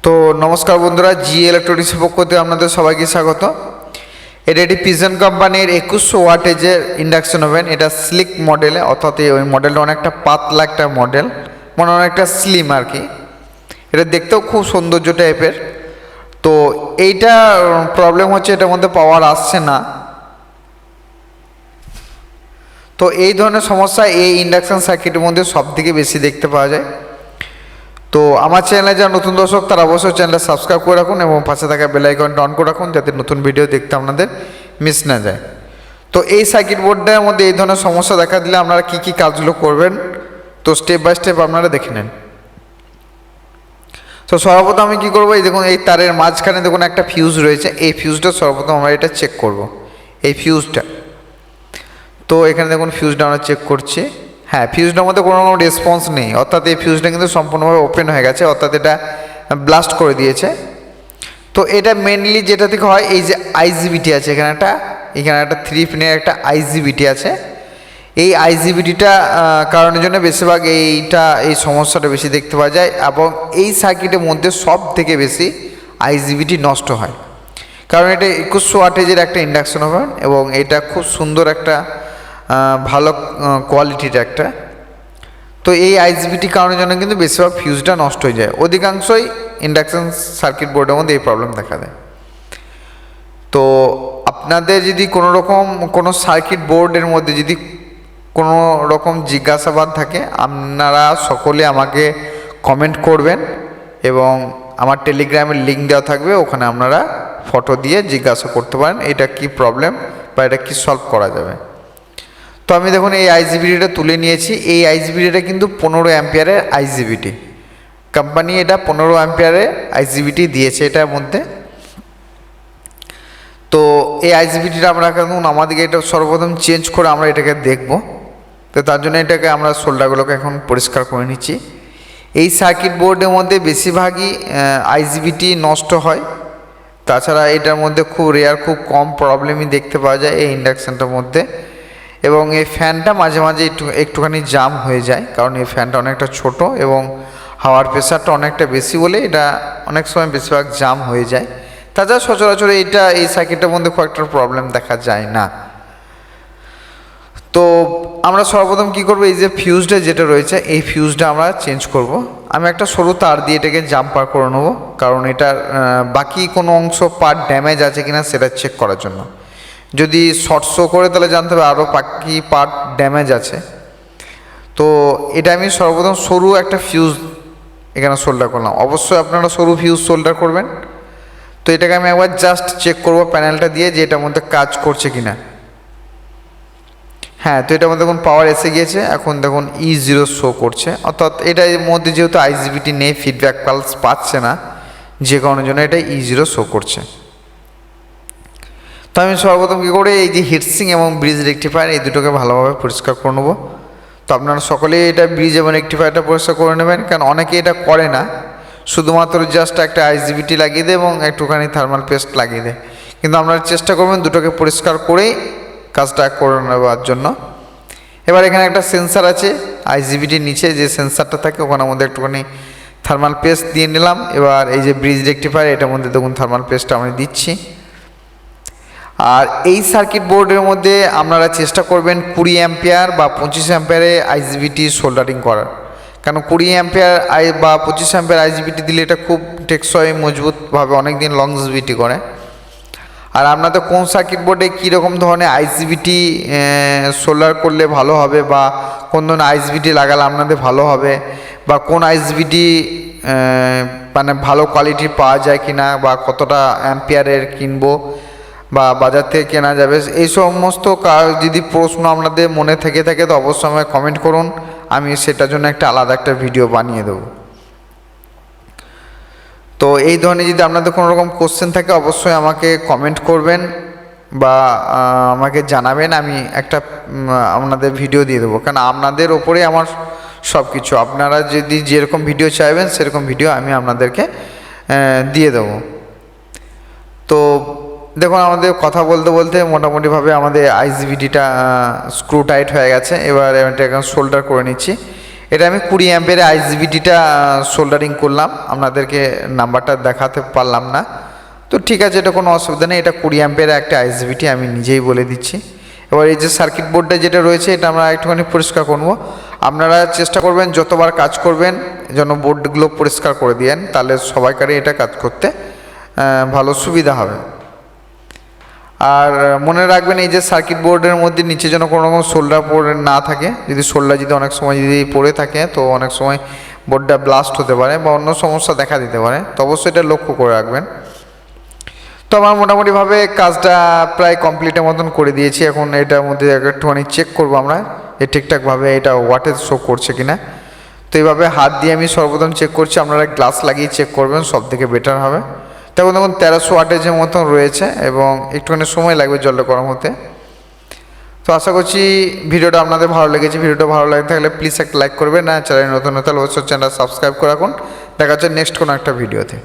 তো নমস্কার বন্ধুরা, জি ইলেকট্রনিক্সের পক্ষ থেকে আপনাদের সবাইকে স্বাগত। এটা একটি পিজন কোম্পানির 2100 ওয়াটেজের ইন্ডাকশন ওভেন। এটা স্লিক মডেলে, অর্থাৎ ওই মডেলটা অনেকটা পাতলা একটা মডেল, মানে অনেকটা স্লিম আর কি। এটা দেখতেও খুব সৌন্দর্য টাইপের। তো এইটা প্রবলেম হচ্ছে, এটার মধ্যে পাওয়ার আসছে না। তো এই ধরনের সমস্যা এই ইন্ডাকশন সার্কিটের মধ্যে সব থেকে বেশি দেখতে পাওয়া যায়। তো আমার চ্যানেলে যারা নতুন দর্শক তারা অবশ্যই চ্যানেলটা সাবস্ক্রাইব করে রাখুন এবং পাশে থাকা বেল আইকনটা অন করে রাখুন, যাতে নতুন ভিডিও দেখতে আপনাদের মিস না যায়। তো এই সার্কিট বোর্ডটার মধ্যে এই ধরনের সমস্যা দেখা দিলে আপনারা কী কী কাজগুলো করবেন, তো স্টেপ বাই স্টেপ আপনারা দেখে নেন। তো সর্বপ্রথম আমি কী করবো, এই দেখুন এই তারের মাঝখানে দেখুন একটা ফিউজ রয়েছে। এই ফিউজটা সর্বপ্রথম আমরা এটা চেক করব, এই ফিউজটা। তো এখানে দেখুন ফিউজটা আমরা চেক করছি। হ্যাঁ, ফিউজটার মধ্যে কোনো রকম রেসপন্স নেই, অর্থাৎ এই ফিউজটা কিন্তু সম্পূর্ণভাবে ওপেন হয়ে গেছে, অর্থাৎ এটা ব্লাস্ট করে দিয়েছে। তো এটা মেনলি যেটা থেকে হয়, এই যে আইজিবিটি আছে এখানে একটা 3 পিনের একটা আইজিবিটি আছে। এই আইজিবিটিটা কারণের জন্য বেশিরভাগ এই সমস্যাটা বেশি দেখতে পাওয়া যায়, এবং এই সার্কিটের মধ্যে সব থেকে বেশি আইজিবিটি নষ্ট হয়। কারণ এটা 2100 ওয়াটেজের একটা ইন্ডাকশন ওভেন, এবং এটা খুব সুন্দর একটা ভালো কোয়ালিটির একটা। তো এই আইজিবিটি কারণের জন্য কিন্তু বেশিরভাগ ফিউজটা নষ্ট হয়ে যায়। অধিকাংশই ইন্ডাকশন সার্কিট বোর্ডের মধ্যে এই প্রবলেম দেখা দেয়। তো আপনাদের যদি কোনো সার্কিট বোর্ডের মধ্যে যদি কোনো রকম জিজ্ঞাসাবাদ থাকে, আপনারা সকলে আমাকে কমেন্ট করবেন, এবং আমার টেলিগ্রামের লিঙ্ক দেওয়া থাকবে, ওখানে আপনারা ফটো দিয়ে জিজ্ঞাসা করতে পারেন এটা কি প্রবলেম বা এটা কি সলভ করা যাবে। তো আমি দেখুন এই আইজিবিটিটা তুলে নিয়েছি। এই আইজিবিটিটা কিন্তু 15 অ্যাম্পিয়ারের আইজিবিটি। কোম্পানি এটা 15 অ্যাম্পিয়ারের আইজিবিটি দিয়েছে এটার মধ্যে। তো এই আইজিবিটিটা আমরা এখন আমাদেরকে এটা সর্বপ্রথম চেঞ্জ করে আমরা এটাকে দেখব। তো তার জন্য এটাকে আমরা সোল্ডারগুলোকে এখন পরিষ্কার করে নিচ্ছি। এই সার্কিট বোর্ডের মধ্যে বেশিরভাগই আইজিবিটি নষ্ট হয়। তাছাড়া এটার মধ্যে খুব কম প্রবলেমই দেখতে পাওয়া যায় এই ইন্ডাকশানটার মধ্যে। এবং এই ফ্যানটা মাঝে মাঝে একটুখানি জাম হয়ে যায়, কারণ এই ফ্যানটা অনেকটা ছোট এবং হাওয়ার প্রেশারটা অনেকটা বেশি বলে এটা অনেক সময় বেশিরভাগ জাম হয়ে যায়। তাছাড়া সচরাচর এই সার্কিটের মধ্যে খুব একটা প্রবলেম দেখা যায় না। তো আমরা সর্বপ্রথম কী করবো, এই যে ফিউজটা যেটা রয়েছে এই ফিউজটা আমরা চেঞ্জ করব। আমি একটা সরু তার দিয়ে এটাকে জাম্পার করে নেবো, কারণ এটার বাকি কোনো অংশ পার্ট ড্যামেজ আছে কিনা সেটা চেক করার জন্য। যদি শর্ট শো করে তাহলে জানতে হবে আরও বাকি পার্ট ড্যামেজ আছে। তো এটা আমি সর্বপ্রথম সরু একটা ফিউজ এখানে সোল্ডার করলাম। অবশ্যই আপনারা সরু ফিউজ সোল্ডার করবেন। তো এটাকে আমি একবার জাস্ট চেক করব প্যানেলটা দিয়ে যে এটার মধ্যে কাজ করছে কিনা। হ্যাঁ, তো এটার মধ্যে দেখুন পাওয়ার এসে গিয়েছে। এখন দেখুন E0 শো করছে, অর্থাৎ এটার মধ্যে যেহেতু আইজিবিটি নেই, ফিডব্যাক পালস পাচ্ছে না, যে কারণের জন্য এটা E0 শো করছে। তো আমি সর্বপ্রথম কী করে এই যে হিটসিং এবং ব্রিজ রেকটিফায়ার এই দুটোকে ভালোভাবে পরিষ্কার করে নেবো। তো আপনারা সকলেই এটা ব্রিজ এবং রেকটিফায়ারটা পরিষ্কার করে নেবেন, কারণ অনেকে এটা করে না, শুধুমাত্র জাস্ট একটা আইজিবিটি লাগিয়ে দেয় এবং একটুখানি থার্মাল পেস্ট লাগিয়ে দেয়। কিন্তু আপনারা চেষ্টা করবেন দুটোকে পরিষ্কার করেই কাজটা করে নেওয়ার জন্য। এবার এখানে একটা সেন্সার আছে আইজিবিটির নিচে, যে সেন্সারটা থাকে ওখানের মধ্যে একটুখানি থার্মাল পেস্ট দিয়ে নিলাম। এবার এই যে ব্রিজ রেকটিফায়ার এটার মধ্যে দেখুন থার্মাল পেস্টটা আমি দিচ্ছি। আর এই সার্কিট বোর্ডের মধ্যে আপনারা চেষ্টা করবেন 20 অ্যাম্পিয়ার বা 25 অ্যাম্পিয়ারে আইজিবিটি সোল্ডারিং করার, কারণ 20 অ্যাম্পিয়ার বা 25 অ্যাম্পিয়ার আইজিবিটি দিলে এটা খুব টেকসই মজবুতভাবে অনেক দিন লংজিভিটি করে। আর আপনাদের কোন সার্কিট বোর্ডে কীরকম ধরনের আইজিবিটি সোল্ডার করলে ভালো হবে, বা কোন ধরনের আইজিবিটি লাগালে আপনাদের ভালো হবে, বা কোন আইজিবিটি মানে ভালো কোয়ালিটির পাওয়া যায় কিনা, বা কতটা অ্যাম্পিয়ারের কিনবো বা বাজার থেকে কেনা যাবে, এই সমস্ত যদি প্রশ্ন আপনাদের মনে থেকে থাকে তো অবশ্যই আমাকে কমেন্ট করুন, আমি সেটার জন্য একটা আলাদা একটা ভিডিও বানিয়ে দেবো। তো এই ধরনের যদি আপনাদের কোনো রকম কোশ্চেন থাকে অবশ্যই আমাকে কমেন্ট করবেন বা আমাকে জানাবেন, আমি একটা আপনাদের ভিডিও দিয়ে দেবো, কারণ আপনাদের ওপরেই আমার সব কিছু। আপনারা যদি যেরকম ভিডিও চাইবেন সেরকম ভিডিও আমি আপনাদেরকে দিয়ে দেবো। তো দেখুন আমাদের কথা বলতে বলতে মোটামুটিভাবে আমাদের আইজিবিটিটা স্ক্রু টাইট হয়ে গেছে। এবার এটা এখন সোল্ডার করে নিচ্ছি। এটা আমি 20 অ্যাম্পের আইজিবিটিটা সোল্ডারিং করলাম, আপনাদেরকে নাম্বারটা দেখাতে পারলাম না। তো ঠিক আছে, এটা কোনো অসুবিধা নেই। এটা 20 অ্যাম্পের একটা আইজিবিটি, আমি নিজেই বলে দিচ্ছি। এবার এই যে সার্কিট বোর্ডটা যেটা রয়েছে এটা আমরা একটুখানি পরিষ্কার করবো। আপনারা চেষ্টা করবেন যতবার কাজ করবেন যেন বোর্ডগুলো পরিষ্কার করে দেন, তাহলে সবাইকারই এটা কাজ করতে ভালো সুবিধা হবে। আর মনে রাখবেন এই যে সার্কিট বোর্ডের মধ্যে নিচে যেন কোনো রকম সোল্ডার পড়ে না থাকে। যদি সোল্ডার যদি অনেক সময় যদি পড়ে থাকে তো অনেক সময় বোর্ডটা ব্লাস্ট হতে পারে বা অন্য সমস্যা দেখা দিতে পারে, তো অবশ্যই এটা লক্ষ্য করে রাখবেন। তো আমার মোটামুটিভাবে কাজটা প্রায় কমপ্লিটের মতন করে দিয়েছি। এখন এটার মধ্যে একটুখানি চেক করবো আমরা যে ঠিকঠাকভাবে এটা ওয়াটেজ শো করছে কিনা। তো এইভাবে হাত দিয়ে আমি সর্বপ্রথম চেক করছি, আপনারা গ্লাস লাগিয়ে চেক করবেন, সব থেকে বেটার হবে। তখন 1300 ওয়াটেজের মতন রয়েছে এবং একটুখানি সময় লাগবে জলটা গরম হতে। তো আশা করছি ভিডিওটা আপনাদের ভালো লেগেছে। ভিডিওটা ভালো লাগে থাকলে প্লিজ একটা লাইক করবেন, আর চ্যানেল নতুন হতে হলে অবশ্যই চ্যানেলটা সাবস্ক্রাইব করে রাখুন। দেখা হচ্ছে নেক্সট কোনো একটা ভিডিওতে।